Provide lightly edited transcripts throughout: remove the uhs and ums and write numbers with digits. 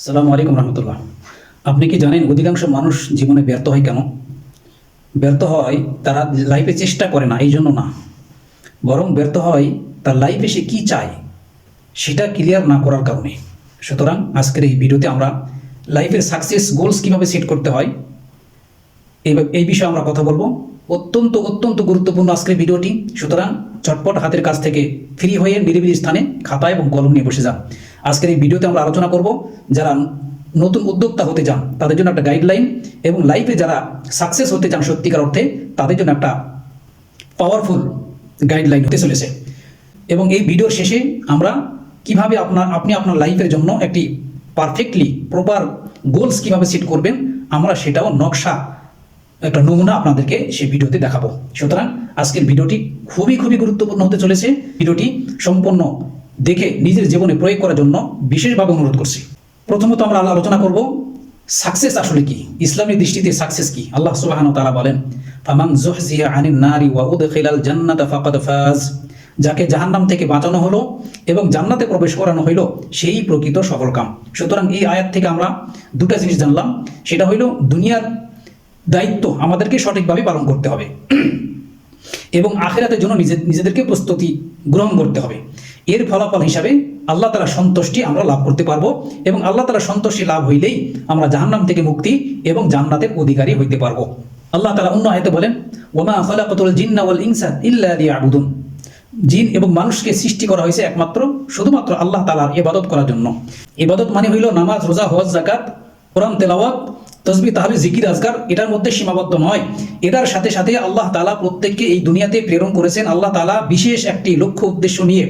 আসসালামু আলাইকুম রহমতুল্লাহ। আপনি কি জানেন অধিকাংশ মানুষ জীবনে ব্যর্থ হয় কেন? ব্যর্থ হয় তারা লাইফে চেষ্টা করে না, এই জন্য না, বরং ব্যর্থ হয় তার লাইফে সে কী চায় সেটা ক্লিয়ার না করার কারণে। সুতরাং আজকের এই ভিডিওতে আমরা লাইফের সাকসেস গোলস কীভাবে সেট করতে হয় এই বিষয়ে আমরা কথা বলবো। অত্যন্ত অত্যন্ত গুরুত্বপূর্ণ আজকের ভিডিওটি। সুতরাং চটপট হাতের কাছ থেকে ফ্রি হয়ে নিরিবিলি স্থানে খাতা এবং কলম নিয়ে বসে যান। আজকের এই ভিডিওতে আমরা আলোচনা করব যারা নতুন উদ্যোক্তা হতে চান তাদের জন্য একটা গাইডলাইন, এবং লাইফে যারা সাকসেস হতে চান সত্যিকার অর্থে তাদের জন্য একটা পাওয়ারফুল গাইডলাইন হতে চলেছে। এবং এই ভিডিওর শেষে আমরা কিভাবে আপনি আপনার লাইফের জন্য একটি পারফেক্টলি প্রপার গোলস কিভাবে সেট করবেন আমরা সেটাও নকশা একটা নমুনা আপনাদেরকে সেই ভিডিওতে দেখাবো। সুতরাং আজকের ভিডিওটি খুবই খুবই গুরুত্বপূর্ণ হতে চলেছে। ভিডিওটি সম্পূর্ণ দেখে নিজের জীবনে প্রয়োগ করার জন্য বিশেষভাবে অনুরোধ করছি। প্রথমত আমরা আলোচনা করব সাকসেস আসলে কি, ইসলামী দৃষ্টিতে সাকসেস কি। আল্লাহ সুবহানাহু ওয়া তাআলা বলেন, ফামান যুহজিহা আনিন নারি ওয়া উদখিলাল জান্নাতা ফাকাদ ফাজ, যাকে জাহান্নাম থেকে বাঁচানো হলো এবং জান্নাতে প্রবেশ করানো হইল সেই প্রকৃত সফলকাম। সুতরাং এই আয়াত থেকে আমরা দুটো জিনিস জানলাম। সেটা হইল দুনিয়ার দায়িত্ব আমাদেরকে সঠিকভাবে পালন করতে হবে এবং আখিরাতের জন্য নিজেদেরকে প্রস্তুতি গ্রহণ করতে হবে। এর ফলাফল হিসাবে আল্লাহ তাআলার সন্তুষ্টি আমরা লাভ করতে পারবো, এবং আল্লাহ তাআলার সন্তুষ্টি লাভ হইলেই আমরা জাহান্নাম থেকে মুক্তি এবং জান্নাতের অধিকারী হইতে পারবো। আল্লাহ তাআলা অন্য আয়াতে বলেন, ওয়ামা খালাকাতুল জিন্না ওয়াল ইনসা ইল্লা লিয়াবুদুন, জিন এবং মানুষকে সৃষ্টি করা হয়েছে একমাত্র শুধুমাত্র আল্লাহ তাআলার ইবাদত করার জন্য। ইবাদত মানে হইল নামাজ, রোজা, হজ, যাকাত, কোরআন তেলাওয়াত, তসবিহ, তাহলিল, জিকির, আজকার, এটার মধ্যে সীমাবদ্ধ নয়। এটার সাথে সাথে আল্লাহ তাআলা প্রত্যেককে এই দুনিয়াতে প্রেরণ করেছেন আল্লাহ তাআলা বিশেষ একটি লক্ষ্য উদ্দেশ্য নিয়ে।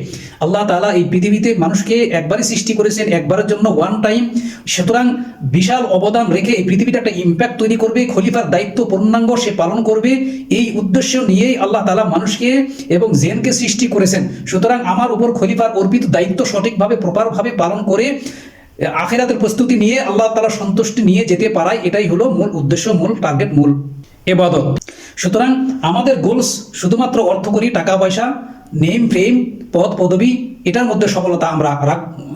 আল্লাহ তাআলা এই পৃথিবীতে মানুষকে একবারই সৃষ্টি করেছেন, একবারের জন্য, ওয়ান টাইম। সুতরাং বিশাল অবদান রেখে এই পৃথিবীতে একটা ইম্প্যাক্ট তৈরি করবে, খলিফার দায়িত্ব পূর্ণাঙ্গ সে পালন করবে, এই উদ্দেশ্য নিয়েই আল্লাহ তাআলা মানুষকে এবং জিনকে সৃষ্টি করেছেন। সুতরাং আমার উপর খলিফার অর্পিত দায়িত্ব সঠিকভাবে প্রপারভাবে পালন করে আখিরাতের প্রস্তুতি নিয়ে আল্লাহ তাআলার সন্তুষ্টি নিয়ে যেতে পারাই এটাই হলো মূল উদ্দেশ্য, মূল টার্গেট, মূল ইবাদত। সুতরাং আমাদের গোলস শুধুমাত্র অর্থকরী, টাকা পয়সা, নেম ফেম, পদ পদবি, এটার মধ্যে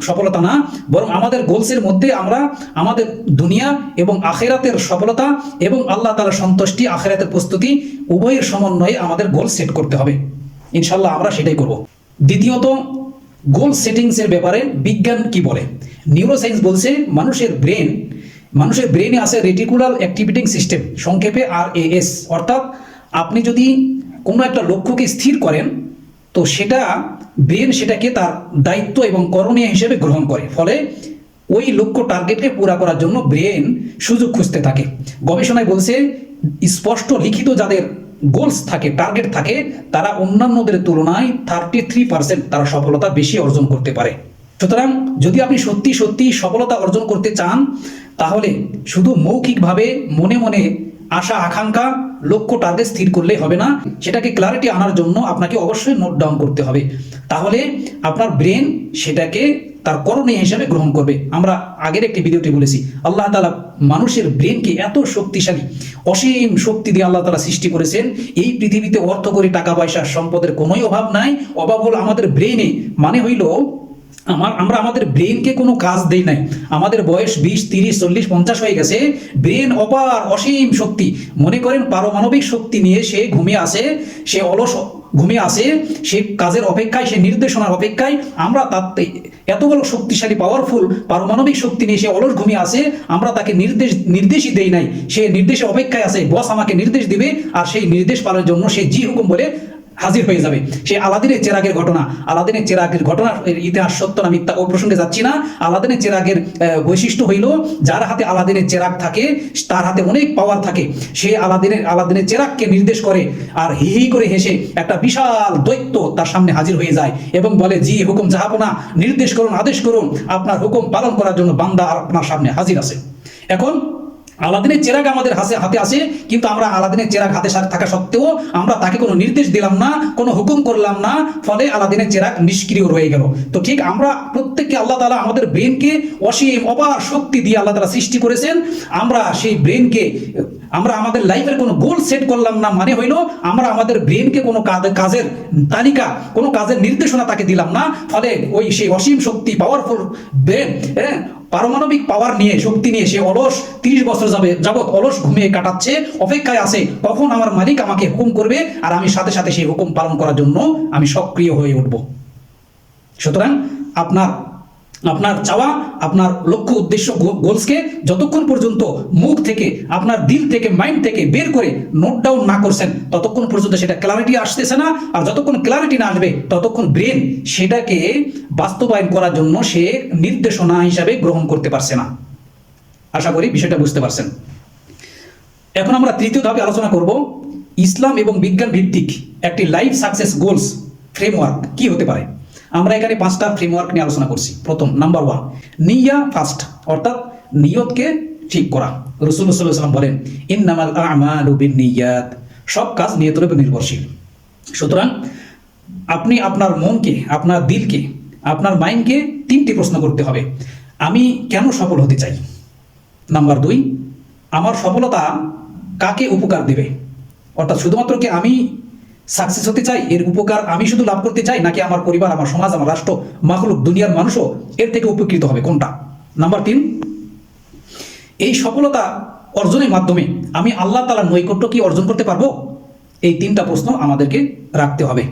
সফলতা না, বরং আমাদের গোলসের মধ্যে আমরা আমাদের দুনিয়া এবং আখিরাতের সফলতা এবং আল্লাহ তাআলার সন্তুষ্টি, আখিরাতের প্রস্তুতি উভয়ের সমন্বয়ে আমাদের গোল সেট করতে হবে। ইনশাল্লাহ আমরা সেটাই করব। দ্বিতীয়ত, গোল সেটিংসের ব্যাপারে বিজ্ঞান কি বলে। নিউরোসায়েন্স বলছে মানুষের ব্রেনে আছে রেটিকুলার অ্যাক্টিভেটিং সিস্টেম, সংক্ষেপে RAS। অর্থাৎ আপনি যদি কোনো একটা লক্ষ্যকে স্থির করেন তো সেটা ব্রেন সেটাকে তার দায়িত্ব এবং করণীয় হিসেবে গ্রহণ করে, ফলে ওই লক্ষ্য টার্গেটকে পুরা করার জন্য ব্রেন সুযোগ খুঁজতে থাকে। গবেষণায় বলছে স্পষ্ট লিখিত যাদের গোলস থাকে, টার্গেট থাকে, তারা অন্যান্যদের তুলনায় 33% তারা সফলতা বেশি অর্জন করতে পারে। সুতরাং যদি আপনি সত্যি সত্যি সফলতা অর্জন করতে চান তাহলে শুধু মৌখিকভাবে মনে মনে আশা আকাঙ্ক্ষা লক্ষ্য টার্গেট স্থির করলেই হবে না, সেটাকে ক্লারিটি আনার জন্য আপনাকে অবশ্যই নোট ডাউন করতে হবে। তাহলে আপনার ব্রেন সেটাকে তার করণীয় হিসাবে গ্রহণ করবে। আমরা আগের একটি ভিডিওতে বলেছি আল্লাহ তাআলা মানুষের ব্রেনকে এত শক্তিশালী, অসীম শক্তি দিয়ে আল্লাহ তাআলা সৃষ্টি করেছেন। এই পৃথিবীতে অর্থ করে, টাকা পয়সা, সম্পদের কোনোই অভাব নাই। অভাব হলো আমাদের ব্রেনে, মানে হইল আমরা আমাদের ব্রেনকে কোনো কাজ দেই নাই। আমাদের বয়স 20, 30, 40, 50 হয়ে গেছে, ব্রেন অপার অসীম শক্তি। মনে করেন পারমাণবিক শক্তি নিয়ে সে ঘুমিয়ে আসে, সে অলস ঘুমিয়ে আসে, সে কাজের অপেক্ষায়, সে নির্দেশনার অপেক্ষায়। আমরা তাতে এত বড় শক্তিশালী পাওয়ারফুল পারমাণবিক শক্তি নিয়ে সে অলস ঘুমিয়ে আসে, আমরা তাকে নির্দেশই দেই নাই। সে নির্দেশের অপেক্ষায় আছে, বস আমাকে নির্দেশ দিবে আর সেই নির্দেশ পালনের জন্য সে জি হুকুম বলে হাজির হয়ে যাবে। সেই আলাদিনের চেরাগের ঘটনার ইতিহাস সত্য না মিথ্যা ও প্রসঙ্গে যাচ্ছি না। আলাদিনের চেরাগের বৈশিষ্ট্য হইল যার হাতে আলাদিনের চেরাগ থাকে তার হাতে অনেক পাওয়ার থাকে। সে আলাদিনের চেরাগকে নির্দেশ করে আর হি হি করে হেসে একটা বিশাল দৈত্য তার সামনে হাজির হয়ে যায় এবং বলে, জি হুকুম জাহাপনা, নির্দেশ করুন, আদেশ করুন, আপনার হুকুম পালন করার জন্য বান্দা আপনার সামনে হাজির আছে। এখন আলাদিনের চেরাগ আমাদের হাতে আছে, কিন্তু আমরা আলাদিনের চেরাগ হাতে থাকা সত্ত্বেও আমরা তাকে কোনো নির্দেশ দিলাম না, কোনো হুকুম করলাম না, ফলে আলাদিনের চেরাগ নিষ্ক্রিয় রয়ে গেল। তো ঠিক আমরা প্রত্যেককে আল্লাহ তাআলা আমাদের ব্রেনকে অসীম অপার শক্তি দিয়ে আল্লাহ তাআলা সৃষ্টি করেছেন। আমরা সেই ব্রেনকে আমরা আমাদের লাইফের কোনো গোল সেট করলাম না, মানে হইল আমরা আমাদের ব্রেনকে কোনো কাজের তালিকা, কোনো কাজের নির্দেশনা তাকে দিলাম না, ফলে সেই অসীম শক্তি পাওয়ারফুল ব্রেন পারমাণবিক পাওয়ার নিয়ে, শক্তি নিয়ে সে অলস 30 বছর যাবত অলস ঘুমিয়ে কাটাচ্ছে, অপেক্ষায় আছে কখন আমার মালিক আমাকে হুকুম করবে আর আমি সাথে সাথে সেই হুকুম পালন করার জন্য আমি সক্রিয় হয়ে উঠব। সুতরাং আপনার চাওয়া, আপনার লক্ষ্য উদ্দেশ্য গোলসকে যতক্ষণ পর্যন্ত মুখ থেকে, আপনার দিল থেকে, মাইন্ড থেকে বের করে নোট ডাউন না করছেন ততক্ষণ পর্যন্ত সেটা ক্লারিটি আসতেছে না। আর যতক্ষণ ক্লারিটি না আসবে ততক্ষণ ব্রেন সেটাকে বাস্তবায়ন করার জন্য সে নির্দেশনা হিসাবে গ্রহণ করতে পারছে না। আশা করি বিষয়টা বুঝতে পারছেন। এখন আমরা তৃতীয় ধাপে আলোচনা করব ইসলাম এবং বিজ্ঞান ভিত্তিক একটি লাইফ সাকসেস গোলস ফ্রেমওয়ার্ক কি হতে পারে। আমরা এখানে 5টা ফ্রেমওয়ার্ক নিয়ে আলোচনা করছি। প্রথম, নাম্বার 1, নিয়া ফার্স্ট, অর্থাৎ নিয়তকে ঠিক করা। রাসূলুল্লাহ সাল্লাল্লাহু আলাইহি ওয়াসাল্লাম বলেন, ইন্নামাল আ'মালু বিন্নিয়াত, সব কাজ নিয়তের উপর নির্ভরশীল। সুতরাং আপনি আপনার মনকে, আপনার দিলকে, আপনার মাইন্ডকে 3টি প্রশ্ন করতে হবে। আমি কেন সফল হতে চাই? নাম্বার 2, আমার সফলতা কাকে উপকার দেবে? অর্থাৎ শুধুমাত্র কি আমি সাকসেস হতে চাই, এর উপকার আমি শুধু লাভ করতে চাই, নাকি আমার পরিবার, আমার সমাজ, আমার রাষ্ট্র, মাখলুক, দুনিয়ার মানুষও এর থেকে উপকৃত হবে, কোনটা? নাম্বার 3, এই সফলতা অর্জনের মাধ্যমে আমি আল্লাহ তাআলার নৈকট্য কি অর্জন করতে পারবো? এই 3টা প্রশ্ন আমাদেরকে রাখতে হবে।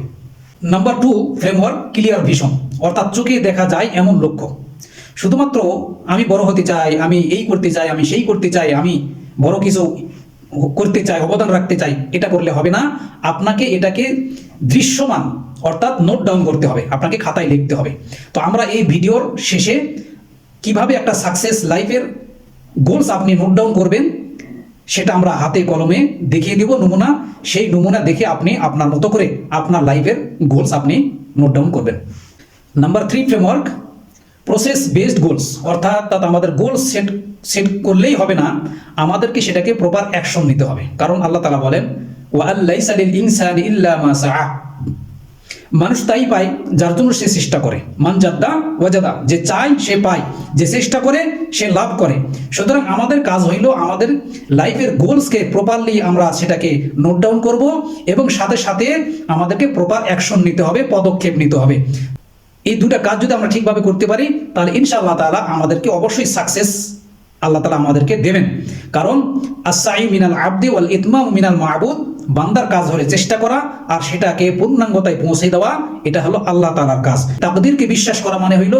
নাম্বার 2 ফ্রেমওয়ার্ক, ক্লিয়ার ভিশন, অর্থাৎ চোখে দেখা যায় এমন লক্ষ্য। শুধুমাত্র আমি বড় হতে চাই, আমি এই করতে চাই, আমি সেই করতে চাই, আমি বড় কিছু করতে চাই, অবদান রাখতে চাই, এটা করলে হবে না। আপনাকে এটাকে দৃশ্যমান অর্থাৎ নোট ডাউন করতে হবে, আপনাকে খাতায় লিখতে হবে। তো আমরা এই ভিডিওর শেষে কিভাবে একটা সাকসেস লাইফের গোলস আপনি নোট ডাউন করবেন সেটা আমরা হাতে কলমে দেখিয়ে দেব নমুনা। সেই নমুনা দেখে আপনি আপনার মতো করে আপনার লাইফের গোলস আপনি নোট ডাউন করবেন। Number 3 framework, process based goals, অর্থাৎ আমাদের গোলস সেট করলেই হবে না, আমাদেরকে সেটাকে প্রপার অ্যাকশন নিতে হবে। কারণ আল্লাহ তাআলা বলেন, ওয়া আল্লাইসা লিল ইনসানি ইল্লা মা সাআ, মানুষ তাই পায় যার জন্য সে চেষ্টা করে। মান জাদ্দা ওয়াজাদা, যে চায় সে পায়, যে চেষ্টা করে সে লাভ করে। সুতরাং আমাদের কাজ হইল আমাদের লাইফের গোলসকে প্রপারলি আমরা সেটাকে নোট ডাউন করব এবং সাথে সাথে আমাদেরকে প্রপার অ্যাকশন নিতে হবে, পদক্ষেপ নিতে হবে। এই দুটা কাজ যদি আমরা ঠিকভাবে করতে পারি তাহলে ইনশাআল্লাহ তাআলা আমাদেরকে অবশ্যই সাকসেস আল্লাহ তাআলা আমাদেরকে দেবেন। কারণ আস-সাই মিনাল আবদি ওয়াল ইতমাম মিনাল মা'বুদ, বান্দার কাজ হলো চেষ্টা করা আর সেটাকে পূর্ণাঙ্গতায় পৌঁছে দেওয়া, এটা হলো আল্লাহ তাআলার কাজ। তাকদীরকে বিশ্বাস করা মানে হইল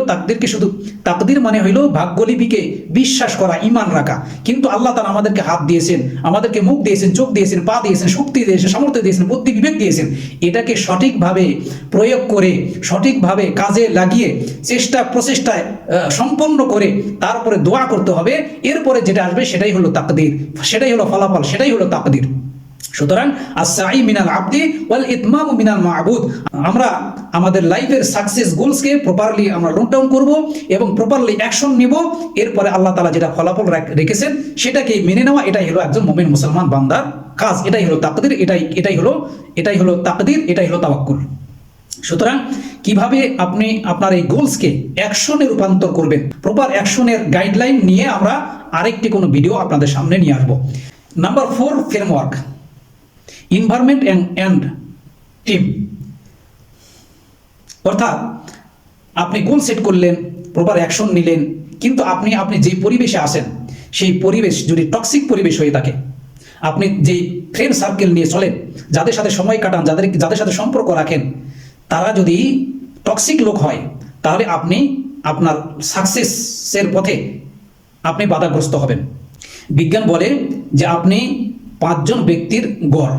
তাকদীর মানে হইল ভাগ্যলিপিকে বিশ্বাস করা, ঈমান রাখা। কিন্তু আল্লাহ তাআলা আমাদেরকে হাত দিয়েছেন, আমাদেরকে মুখ দিয়েছেন, চোখ দিয়েছেন, পা দিয়েছেন, শক্তি দিয়েছেন, সামর্থ্য দিয়েছেন, বুদ্ধি বিবেক দিয়েছেন। এটাকে সঠিকভাবে প্রয়োগ করে, সঠিকভাবে কাজে লাগিয়ে, প্রচেষ্টায় সম্পন্ন করে তারপরে দোয়া করতে হবে। এরপরে যেটা আসবে সেটাই হলো তাকদীর, সেটাই হলো ফলাফল, সেটাই হলো তাকদীর। সুতরাং আস-সাই মিনাল আবদি ওয়াল ইতমাম মিনাল মা'বুদ, আমরা আমাদের লাইফের সাকসেস গোলসকে প্রপারলি আমরা নোট ডাউন করব এবং প্রপারলি অ্যাকশন নিব। এরপরে আল্লাহ তাআলা যেটা ফলাফল রেখেছেন সেটাকে মেনে নেওয়া, এটাই হলো একজন মুমিন মুসলমান বান্দার কাজ। এটাই হলো তাকদীর, এটাই হলো তাকদীর, এটাই হলো তাওয়াক্কুল। সুতরাং কিভাবে আপনি আপনার এই গোলসকে অ্যাকশনে রূপান্তর করবেন, প্রপার অ্যাকশনের গাইডলাইন নিয়ে আমরা আরেকটি কোনো ভিডিও আপনাদের সামনে নিয়ে আসবো। Number 4 framework, environment and team, অর্থাৎ আপনি গোল সেট করলেন, প্রপার অ্যাকশন নিলেন, কিন্তু আপনি যে পরিবেশে আছেন সেই পরিবেশ যদি টক্সিক পরিবেশ হয়ে থাকে, আপনি যে ফ্রেন্ড সার্কেল নিয়ে চলেন, যাদের সাথে সময় কাটান, যাদের সাথে সম্পর্ক রাখেন, তারা যদি টক্সিক লোক হয় তাহলে আপনি আপনার সাকসেসের পথে আপনি বাধাগ্রস্ত হবেন। বিজ্ঞান বলে যে আপনি 5 জন ব্যক্তির গড়,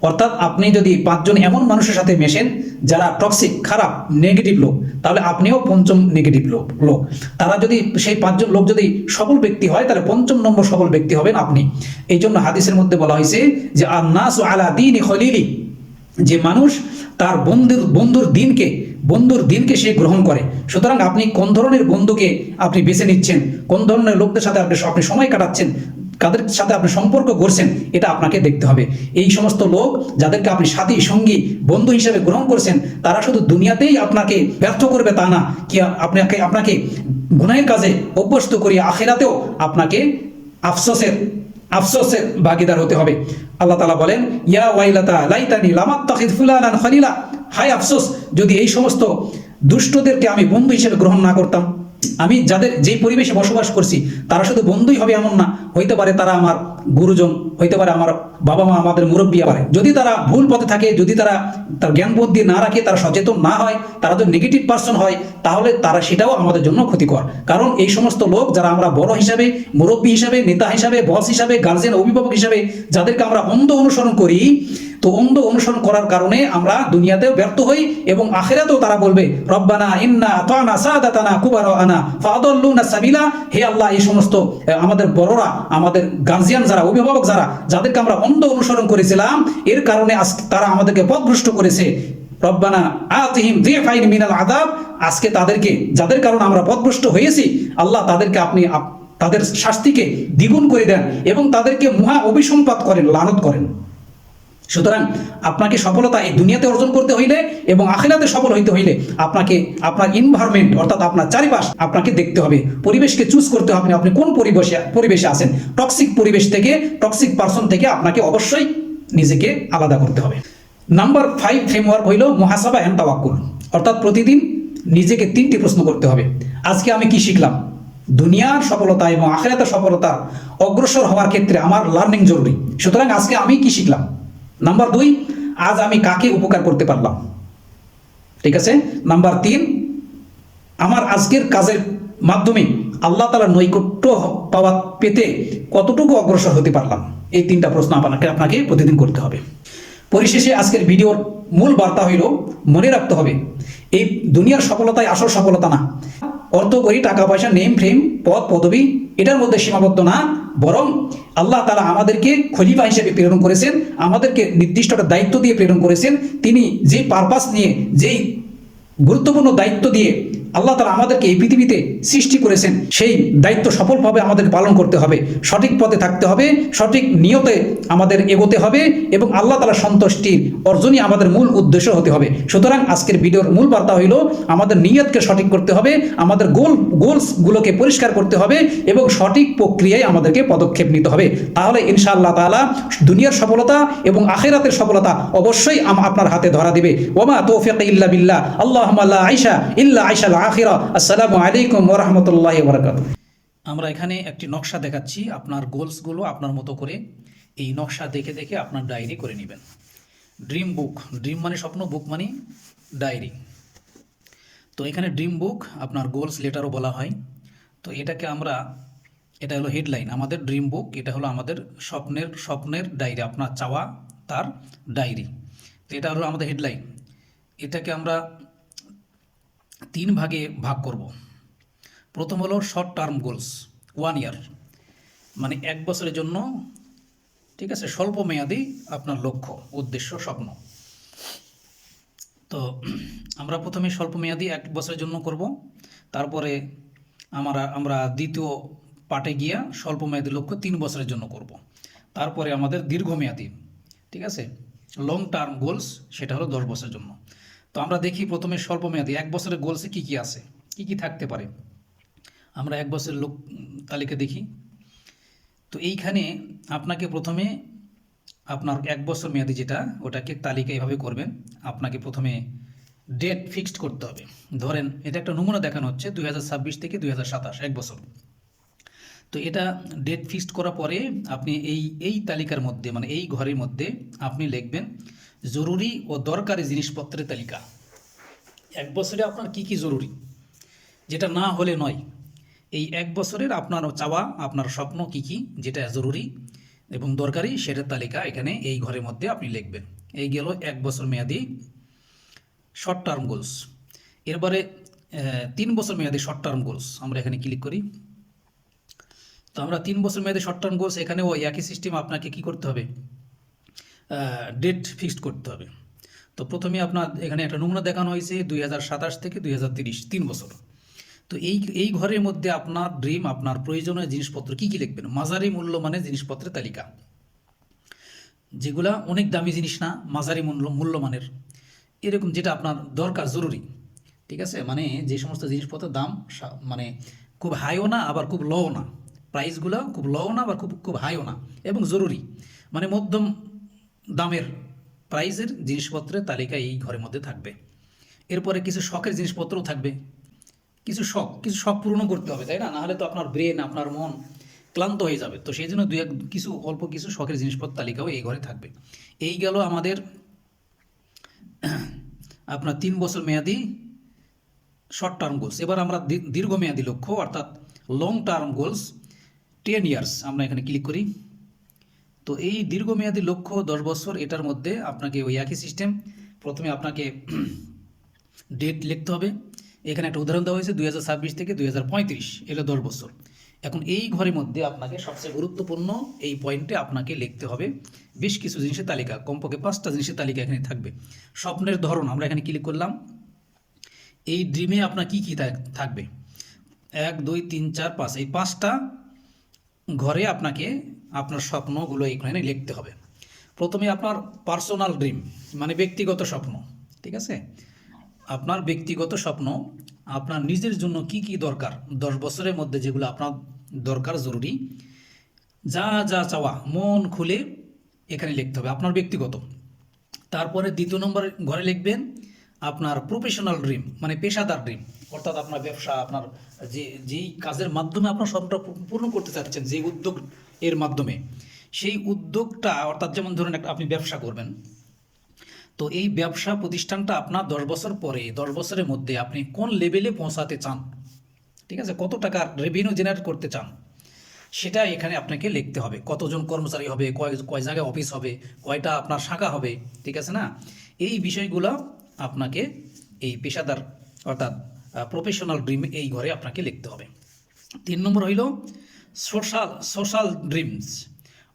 অর্থাৎ আপনি যদি 5 জন এমন মানুষের সাথে মেশেন যারা টক্সিক, খারাপ, নেগেটিভ লোক, তাহলে আপনিও 5ম নেগেটিভ লোক। তারা যদি সেই 5 জন লোক যদি সফল ব্যক্তি হয় তাহলে 5ম নম্বর সফল ব্যক্তি হবেন আপনি। এই জন্য হাদিসের মধ্যে বলা হয়েছে যে আন-নাসু আলা দীনি খলিলি, যে মানুষ তার বন্ধুর দিনকে সে গ্রহণ করে। সুতরাং আপনি কোন ধরনের বন্ধুকে আপনি বেছে নিচ্ছেন, কোন ধরনের লোকদের সাথে আপনি সময় কাটাচ্ছেন, কাদের সাথে আপনি সম্পর্ক করছেন, এটা আপনাকে দেখতে হবে। এই সমস্ত লোক যাদেরকে আপনি সাথী, সঙ্গী, বন্ধু হিসেবে গ্রহণ করছেন, তারা শুধু দুনিয়াতেই আপনাকে ব্যর্থ করবে তা না, কি আপনাকে গুনাহের কাজে অভ্যস্ত করিয়ে আখিরাতেও আপনাকে আফসোসের ভাগীদার হতে হবে। আল্লাহ তাআলা বলেন, ইয়া ওয়াইলাতা লাইতানি লাম আত্তাখিয ফুলানান খলিলা, হায় আফসোস যদি এই সমস্ত দুষ্টদেরকে আমি বন্ধু হিসেবে গ্রহণ না করতাম। আমি যাদের যেই পরিবেশে বসবাস করছি তারা শুধু বন্ধুই হবে এমন না, হইতে পারে তারা আমার গুরুজন, হইতে পারে আমার বাবা মা, আমাদের মুরব্বী। পারে যদি তারা ভুল পথে থাকে, যদি তারা তার জ্ঞান বুদ্ধি না রাখে, তারা সচেতন না হয়, তারা যদি নেগেটিভ পার্সন হয়, তাহলে তারা সেটাও আমাদের জন্য ক্ষতিকর। কারণ এই সমস্ত লোক যারা আমরা বড় হিসাবে, মুরব্বী হিসাবে, নেতা হিসাবে, বস হিসাবে, গার্জিয়ান, অভিভাবক হিসাবে যাদেরকে আমরা অন্ধ অনুসরণ করি, তো অন্ধ অনুসরণ করার কারণে আমরা দুনিয়াতেও ব্যর্থ হই এবং আখিরাতেও তারা বলবে রব্বানা ইন্না আতানা সাদাতানা কুবারানা ফাদাল্লুনা সাবিলা। হে আল্লাহ, এই সমস্ত আমাদের বড়রা, আমাদের গার্জিয়ান যারা, অভিভাবক যারা, যাদেরকে আমরা অন্ধ অনুসরণ করেছিলাম, এর কারণে আজকে তারা আমাদেরকে পথভ্রষ্ট করেছে। রব্বানা আতিহিম যিফাইন মিনাল আযাব। আজকে তাদেরকে, যাদের কারণে আমরা পথভ্রষ্ট হয়েছি, আল্লাহ তাদেরকে আপনি তাদের শাস্তিকে দ্বিগুণ করে দেন এবং তাদেরকে মহা অভিসম্পাত করেন, লানত করেন। সুতরাং আপনাকে সফলতা এই দুনিয়াতে অর্জন করতে হইলে এবং আখিরাতে সফল হইতে হইলে আপনাকে আপনার এনভায়রনমেন্ট, অর্থাৎ আপনার চারিপাশ আপনাকে দেখতে হবে, পরিবেশকে চুজ করতে হবে। আপনি কোন পরিবেশে আছেন, টক্সিক পরিবেশ থেকে, টক্সিক পারসন থেকে আপনাকে অবশ্যই নিজেকে আলাদা করতে হবে। নাম্বার 5 ফ্রেমওয়ার্ক হইল মুহাসাবা এন্ড তাওয়াক্কুল, অর্থাৎ প্রতিদিন নিজেকে 3টি প্রশ্ন করতে হবে। আজকে আমি কি শিখলাম? দুনিয়ার সফলতা এবং আখিরাতের সফলতা অগ্রসর হওয়ার ক্ষেত্রে আমার লার্নিং জরুরি। সুতরাং আজকে আমি কি শিখলাম? নাম্বার 2, আজ আমি কাকে উপকার করতে পারলাম? ঠিক আছে। নাম্বার 3, আমার আজকের কাজের মাধ্যমে আল্লাহ তাআলার নৈকট্য পেতে কতটুকু অগ্রসর হতে পারলাম? এই 3টা প্রশ্ন আপনাকে প্রতিদিন করতে হবে। পরিশেষে আজকের ভিডিওর মূল বার্তা হইল, মনে রাখতে হবে এই দুনিয়ার সফলতাই আসল সফলতা না। অর্থ করি, টাকা পয়সা, নেম ফ্রেম, পদ পদবি, এটার মধ্যে সীমাবদ্ধ না, বরং আল্লাহ তাআলা আমাদেরকে খলিফা হিসেবে প্রেরণ করেছেন, আমাদেরকে নির্দিষ্ট একটা দায়িত্ব দিয়ে প্রেরণ করেছেন। তিনি যে পারপাস নিয়ে, যেই গুরুত্বপূর্ণ দায়িত্ব দিয়ে আল্লাহ তাআলা আমাদেরকে এই পৃথিবীতে সৃষ্টি করেছেন, সেই দায়িত্ব সফলভাবে আমাদেরকে পালন করতে হবে, সঠিক পথে থাকতে হবে, সঠিক নিয়তে আমাদের এগোতে হবে এবং আল্লাহ তাআলার সন্তুষ্টির অর্জনই আমাদের মূল উদ্দেশ্য হতে হবে। সুতরাং আজকের ভিডিওর মূল বার্তা হইল, আমাদের নিয়তকে সঠিক করতে হবে, আমাদের গোলসগুলোকে পরিষ্কার করতে হবে এবং সঠিক প্রক্রিয়ায় আমাদেরকে পদক্ষেপ নিতে হবে। তাহলে ইনশাআল্লাহ তাআলা দুনিয়ার সফলতা এবং আখিরাতের সফলতা অবশ্যই আপনার হাতে ধরা দিবে। ওমা তৌফিক ইল্লা বিল্লাহ, আল্লাহুম্মা লা আইশা ইল্লা আইশাল আখিরা। আসসালামু আলাইকুম ওয়া রাহমাতুল্লাহি ওয়া বারাকাতুহু। আমরা এখানে একটি নকশা দেখাচ্ছি, আপনার গোলসগুলো আপনার মতো করে এই নকশা দেখে দেখে আপনার ডায়েরি করে নেবেন। ড্রিম বুক, ড্রিম মানে স্বপ্ন, বুক মানে ডায়েরি। তো এখানে ড্রিম বুক, আপনার গোলস লেটারও বলা হয়। তো এটা হলো হেডলাইন, আমাদের ড্রিম বুক, এটা হলো আমাদের স্বপ্নের ডায়েরি, আপনার চাওয়া তার ডায়েরি। তো এটা হলো আমাদের হেডলাইন। এটাকে আমরা 3 ভাগে ভাগ করব। প্রথম হলো শর্ট টার্ম গোলস, 1 ইয়ার, মানে 1 বছরের জন্য, ঠিক আছে, স্বল্প মেয়াদী আপনার লক্ষ্য, উদ্দেশ্য, স্বপ্ন। তো আমরা প্রথমে স্বল্প মেয়াদী 1 বছরের জন্য করব, তারপরে আমরা দ্বিতীয় পার্টে গিয়া স্বল্প মেয়াদী লক্ষ্য 3 বছরের জন্য করব, তারপরে আমাদের দীর্ঘমেয়াদী, ঠিক আছে, লং টার্ম গোলস, সেটা হলো 10 বছরের জন্য। তো আমরা দেখি প্রথমে স্বল্প মেয়াদী 1 বছরের গোলসে কি কি আছে, কি কি থাকতে পারে। আমরা 1 বছরের তালিকা দেখি। তো এইখানে আপনাকে প্রথমে আপনার 1 বছর মেয়াদী যেটা, ওটাকে তালিকা এভাবে করবেন। আপনাকে প্রথমে ডেট ফিক্সড করতে হবে। ধরেন এটা একটা নমুনা দেখানো হচ্ছে 2026 থেকে 2027, 1 বছর। তো এটা ডেট ফিক্সড করার পরে আপনি এই তালিকার মধ্যে, মানে এই ঘরের মধ্যে আপনি লিখবেন জরুরি ও দরকারি জিনিসপত্রের তালিকা। 1 বছরে আপনার কি কি জরুরি, যেটা না হলে নয়। এই 1 বছরের আপনার চাওয়া, আপনার স্বপ্ন কি কি, যেটা জরুরি এবং দরকারি, সেটার তালিকা এখানে এই ঘরের মধ্যে আপনি লিখবেন। এই গেল 1 বছর মেয়াদী শর্ট টার্ম গোলস। এরপরে 3 বছর মেয়াদী শর্ট টার্ম গোলস, আমরা এখানে ক্লিক করি। তো আমরা 3 বছর মেয়াদী শর্ট টার্ম গোলস, এখানেও একই সিস্টেম, আপনাকে কি করতে হবে, ডেট ফিক্সড করতে হবে। তো প্রথমে আপনার এখানে একটা নমুনা দেখানো হয়েছে 2027 থেকে 2030, 3 বছর। তো এই ঘরের মধ্যে আপনার ড্রিম, আপনার প্রয়োজনীয় জিনিসপত্র কি কি লিখবেন। মাঝারি মূল্যমানের জিনিসপত্রের তালিকা, যেগুলা অনেক দামি জিনিস না, মাঝারি মূল্যমানের, এরকম যেটা আপনার দরকার, জরুরি, ঠিক আছে, মানে যে সমস্ত জিনিসপত্রের দাম মানে খুব হাইও না আবার খুব লোও না, প্রাইসগুলো খুব লোও না আবার খুব হাইও না, এবং জরুরি মানে মধ্যম দামের প্রাইসের জিনিসপত্রের তালিকা এই ঘরের মধ্যে থাকবে। এরপরে কিছু শখের জিনিসপত্রও থাকবে, কিছু শখ পূরণও করতে হবে, তাই না? নাহলে তো আপনার ব্রেন, আপনার মন ক্লান্ত হয়ে যাবে। তো সেই জন্য অল্প কিছু শখের জিনিসপত্র তালিকাও এই ঘরে থাকবে। এই গেল আমাদের আপনার 3 বছর মেয়াদি শর্ট টার্ম গোলস। এবার আমরা দীর্ঘমেয়াদী লক্ষ্য অর্থাৎ লং টার্ম গোলস 10 ইয়ার্স আমরা এখানে ক্লিক করি। তো এই দীর্ঘমেয়াদী লক্ষ্য 10 বছর, এটার মধ্যে আপনাকে ওই একই সিস্টেম, প্রথমে আপনাকে ডেট লিখতে হবে। এখানে একটা উদাহরণ দেওয়া হয়েছে 2026 থেকে 2035, এটা 10 বছর। এখন এই ঘরের মধ্যে আপনাকে সবচেয়ে গুরুত্বপূর্ণ এই পয়েন্টে আপনাকে লিখতে হবে বেশ কিছু জিনিসের তালিকা, কমপক্ষে 5টা জিনিসের তালিকা এখানে থাকবে। স্বপ্নের ধরন আমরা এখানে ক্লিক করলাম। এই ড্রিমে আপনার কি কি থাকবে, 1 2 3 4 5, এই 5টা ঘরে আপনাকে আপনার স্বপ্নগুলো এখানে লিখতে হবে। প্রথমে আপনার পার্সোনাল ড্রিম, মানে ব্যক্তিগত স্বপ্ন, ঠিক আছে? আপনার ব্যক্তিগত স্বপ্ন, আপনার নিজের জন্য কি কি দরকার 10 বছরের মধ্যে, যেগুলো আপনার দরকার, জরুরি, যা যা চাওয়া মন খুলে এখানে লিখতে হবে আপনার ব্যক্তিগত। তারপরে 2 নম্বর ঘরে লিখবেন আপনার প্রফেশনাল ড্রিম, মানে পেশাদার ড্রিম, অর্থাৎ আপনার ব্যবসা, আপনার যেই কাজের মাধ্যমে আপনার স্বপ্নটা পূর্ণ করতে চাচ্ছেন, যে উদ্যোগ এর মাধ্যমে, সেই উদ্যোগটা, অর্থাৎ যেমন ধরুন আপনি ব্যবসা করবেন, তো এই ব্যবসা প্রতিষ্ঠানটা আপনার 10 বছর পরে, 10 বছরের মধ্যে আপনি কোন লেভেলে পৌঁছাতে চান, ঠিক আছে? কত টাকার রেভিনিউ জেনারেট করতে চান, সেটা এখানে আপনাকে লিখতে হবে। কতজন কর্মচারী হবে, কয় জায়গায় অফিস হবে, কয়টা আপনার শাখা হবে, ঠিক আছে না? এই বিষয়গুলো আপনাকে এই পেশাদার অর্থাৎ প্রফেশনাল ড্রিম এই ঘরে আপনাকে লিখতে হবে। 3 নম্বর হইল সোশ্যাল ড্রিমস,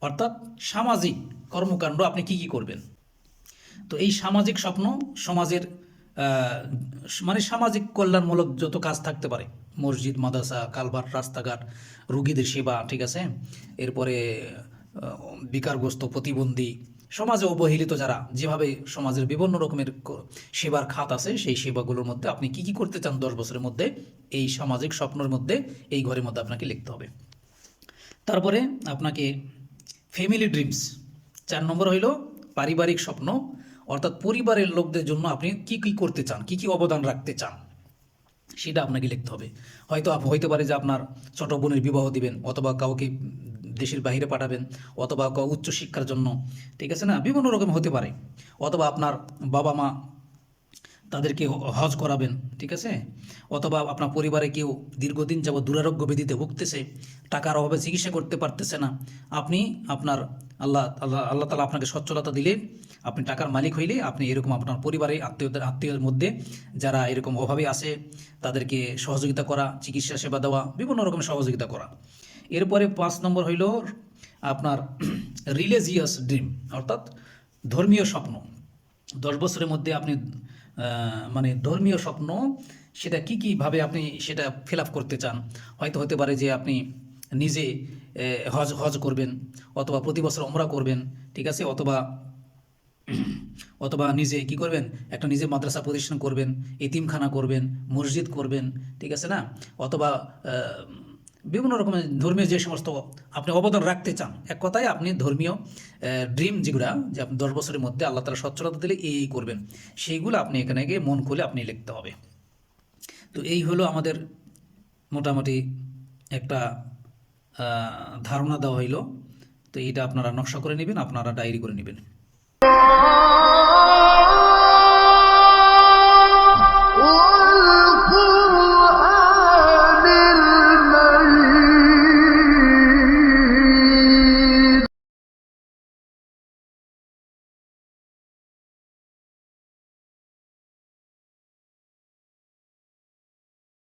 অর্থাৎ সামাজিক কর্মকাণ্ড, আপনি কি কি করবেন। তো এই সামাজিক স্বপ্ন, সমাজের মানে সামাজিক কল্যাণমূলক যত কাজ থাকতে পারে, মসজিদ, মাদ্রাসা, কালভার্ট, রাস্তাঘাট, রুগীদের সেবা, ঠিক আছে? এরপরে বিকারগ্রস্ত, প্রতিবন্ধী, সমাজে অবহেলিত যারা, যেভাবে সমাজের বিভিন্ন রকমের সেবার খাত আছে, সেই সেবাগুলোর মধ্যে আপনি কি কি করতে চান 10 বছরের মধ্যে, এই সামাজিক স্বপ্নের মধ্যে এই ঘরের মধ্যে আপনাকে লিখতে হবে। তারপরে আপনাকে ফ্যামিলি ড্রিমস, 4 নম্বর হইল পারিবারিক স্বপ্ন, অর্থাৎ পরিবারের লোকদের জন্য আপনি কি কি করতে চান, কি কি অবদান রাখতে চান, সেটা আপনাকে লিখতে হবে। হয়তো পারে যে আপনার ছোট বোনের বিবাহ দিবেন, অথবা কাউকে দেশের বাইরে পাঠাবেন, অথবা উচ্চ শিক্ষার জন্য, ঠিক আছে না? বিভিন্ন রকম হতে পারে। অথবা আপনার বাবা মা, তাদেরকে হজ করাবেন, ঠিক আছে? অথবা আপনার পরিবারে কেউ দীর্ঘদিন যাবত দুরারোগ্য ব্যাধিতে ভুগতেছে, টাকার অভাবে চিকিৎসা করতে পারতেছে না, আপনি আপনার আল্লাহ তাআলা আপনাকে সচ্ছলতা দিলে, আপনি টাকার মালিক হইলে, আপনি এরকম আপনার পরিবারে আত্মীয়দের মধ্যে যারা এরকম অভাবে আছে, তাদেরকে সহযোগিতা করা, চিকিৎসা সেবা দেওয়া, বিভিন্ন রকমের সহযোগিতা করা। এরপরে 5 নম্বর হইল আপনার রিলিজিয়াস ড্রিম, অর্থাৎ ধর্মীয় স্বপ্ন। 10 বছরের মধ্যে আপনি মানে ধর্মীয় স্বপ্ন, সেটা কীভাবে আপনি সেটা ফিল আপ করতে চান। হয়তো হতে পারে যে আপনি নিজে হজ করবেন, অথবা প্রতি বছর ওমরা করবেন, ঠিক আছে? অথবা নিজে কি করবেন, একটা নিজে মাদ্রাসা প্রতিষ্ঠান করবেন, এতিমখানা করবেন, মসজিদ করবেন, ঠিক আছে না? অথবা বিভিন্ন রকমের ধর্মীয় যে সমস্ত আপনি অবদান রাখতে চান, এক কথায় আপনি ধর্মীয় ড্রিম যেগুলা, যে আপনি 10 বছরের মধ্যে আল্লাহ তাআলা সচ্ছলতা দিলে এই করবেন, সেইগুলো আপনি এখানে গিয়ে মন খুলে আপনি লিখতে হবে। তো এই হলো আমাদের মোটামুটি একটা ধারণা দেওয়া হইল। তো এইটা আপনারা নকশা করে নেবেন, আপনারা ডায়েরি করে নেবেন।